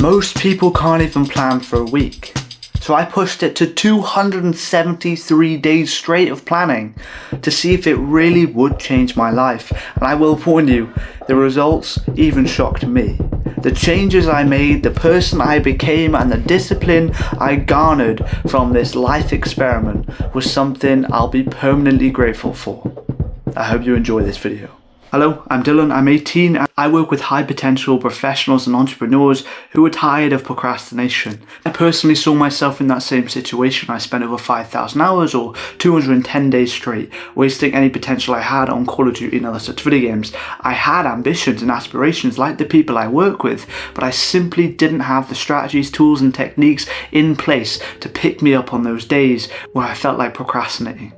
Most people can't even plan for a week. So I pushed it to 273 days straight of planning to see if it really would change my life. And I will warn you, the results even shocked me. The changes I made, the person I became, and the discipline I garnered from this life experiment was something I'll be permanently grateful for. I hope you enjoy this video. Hello, I'm Dylan, I'm 18 and I work with high potential professionals and entrepreneurs who are tired of procrastination. I personally saw myself in that same situation. I spent over 5,000 hours or 210 days straight wasting any potential I had on Call of Duty and other such video games. I had ambitions and aspirations like the people I work with, but I simply didn't have the strategies, tools and techniques in place to pick me up on those days where I felt like procrastinating.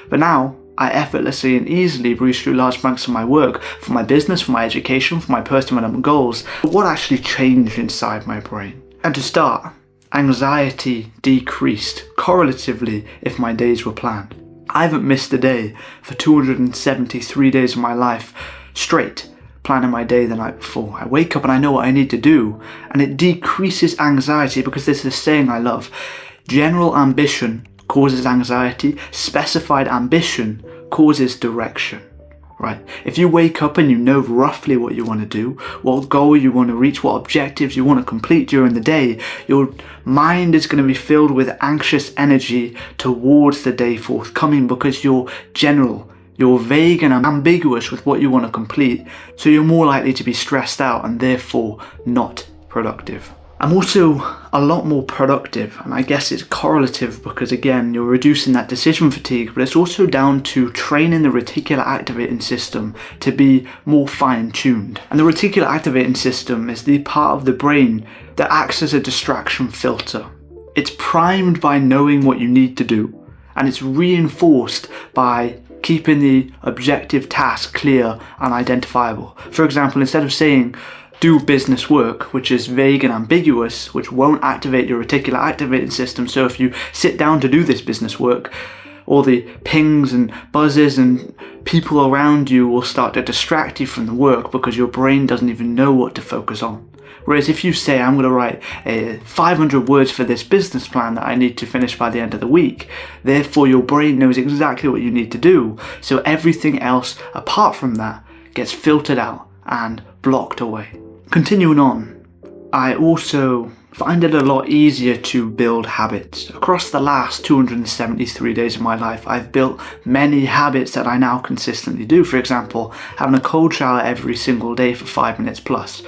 But now, I effortlessly and easily breeze through large chunks of my work, for my business, for my education, for my personal development goals. But what actually changed inside my brain? And to start, anxiety decreased correlatively if my days were planned. I haven't missed a day for 273 days of my life straight, planning my day the night before. I wake up and I know what I need to do, and it decreases anxiety because there's this saying I love: general ambition causes anxiety, specified ambition causes direction, right? If you wake up and you know roughly what you want to do, what goal you want to reach, what objectives you want to complete during the day, your mind is going to be filled with anxious energy towards the day forthcoming because you're general, you're vague and ambiguous with what you want to complete, so you're more likely to be stressed out and therefore not productive. I'm also a lot more productive, and I guess it's correlative because again you're reducing that decision fatigue, but it's also down to training the reticular activating system to be more fine-tuned. And the reticular activating system is the part of the brain that acts as a distraction filter. It's primed by knowing what you need to do, and it's reinforced by keeping the objective task clear and identifiable. For example, instead of saying do business work, which is vague and ambiguous, which won't activate your reticular activating system. So if you sit down to do this business work, all the pings and buzzes and people around you will start to distract you from the work because your brain doesn't even know what to focus on. Whereas if you say, I'm going to write 500 words for this business plan that I need to finish by the end of the week, therefore your brain knows exactly what you need to do. So everything else apart from that gets filtered out and blocked away. Continuing on, I also find it a lot easier to build habits. Across the last 273 days of my life, I've built many habits that I now consistently do. For example, having a cold shower every single day for 5 minutes plus.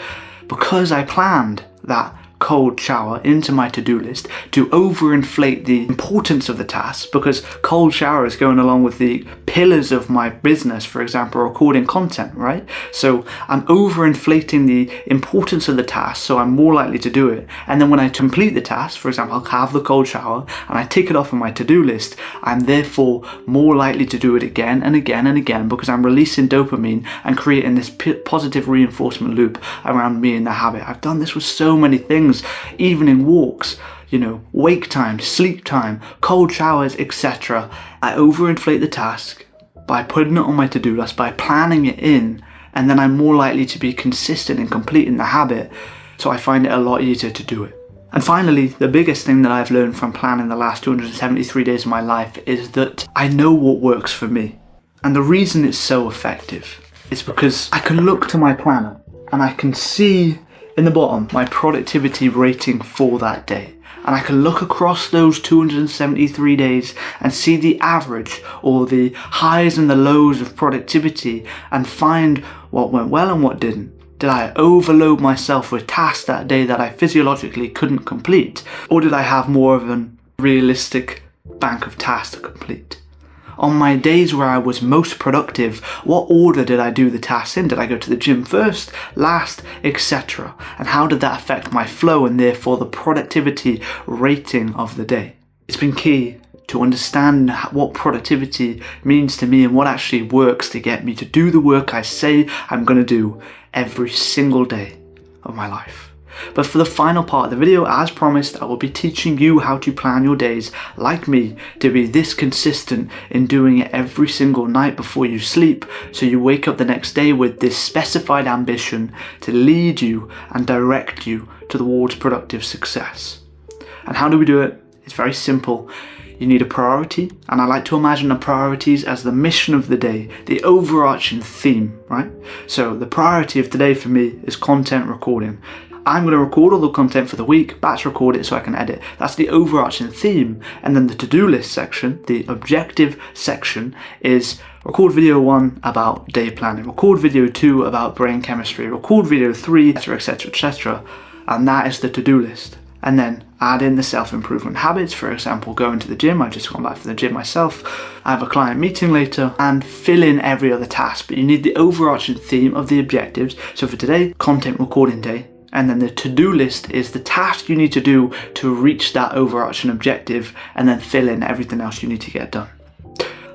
Because I planned that cold shower into my to-do list to overinflate the importance of the task, because cold shower is going along with the pillars of my business, for example, recording content, right? So I'm overinflating the importance of the task, so I'm more likely to do it. And then when I complete the task, for example, I'll have the cold shower and I tick it off on my to-do list, I'm therefore more likely to do it again and again and again because I'm releasing dopamine and creating this positive reinforcement loop around me and the habit. I've done this with so many things, evening walks, wake time, sleep time, cold showers, etc. I overinflate the task by putting it on my to-do list, by planning it in, and then I'm more likely to be consistent in completing the habit, so I find it a lot easier to do it. And finally, the biggest thing that I've learned from planning the last 273 days of my life is that I know what works for me. And the reason it's so effective is because I can look to my planner and I can see in the bottom my productivity rating for that day. And I can look across those 273 days and see the average or the highs and the lows of productivity and find what went well and what didn't. Did I overload myself with tasks that day that I physiologically couldn't complete? Or did I have more of a realistic bank of tasks to complete? On my days where I was most productive, what order did I do the tasks in? Did I go to the gym first, last, etc.? And how did that affect my flow and therefore the productivity rating of the day? It's been key to understand what productivity means to me and what actually works to get me to do the work I say I'm going to do every single day of my life. But for the final part of the video, as promised, I will be teaching you how to plan your days like me to be this consistent in doing it every single night before you sleep, so you wake up the next day with this specified ambition to lead you and direct you towards productive success. And how do we do it? It's very simple. You need a priority, and I like to imagine the priorities as the mission of the day, the overarching theme, right? So the priority of today for me is content recording. I'm going to record all the content for the week, batch record it so I can edit. That's the overarching theme. And then the to-do list section, the objective section, is record video 1 about day planning, record video 2 about brain chemistry, record video 3, etc, etc, etc. And that is the to-do list. And then add in the self-improvement habits, for example, going to the gym. I've just gone back from the gym myself. I have a client meeting later, and fill in every other task. But you need the overarching theme of the objectives. So for today, content recording day. And then the to-do list is the task you need to do to reach that overarching objective, and then fill in everything else you need to get done.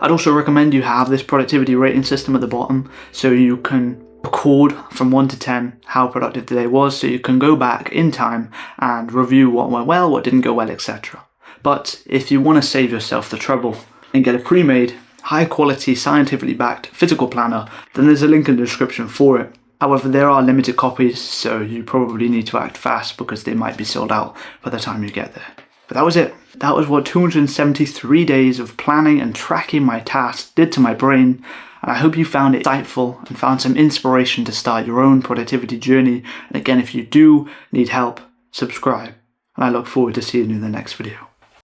I'd also recommend you have this productivity rating system at the bottom so you can record from 1 to 10 how productive the day was, so you can go back in time and review what went well, what didn't go well, etc. But if you want to save yourself the trouble and get a pre-made, high quality, scientifically backed physical planner, then there's a link in the description for it. However, there are limited copies, so you probably need to act fast because they might be sold out by the time you get there. But that was it. That was what 273 days of planning and tracking my tasks did to my brain. And I hope you found it insightful and found some inspiration to start your own productivity journey. And again, if you do need help, subscribe. And I look forward to seeing you in the next video.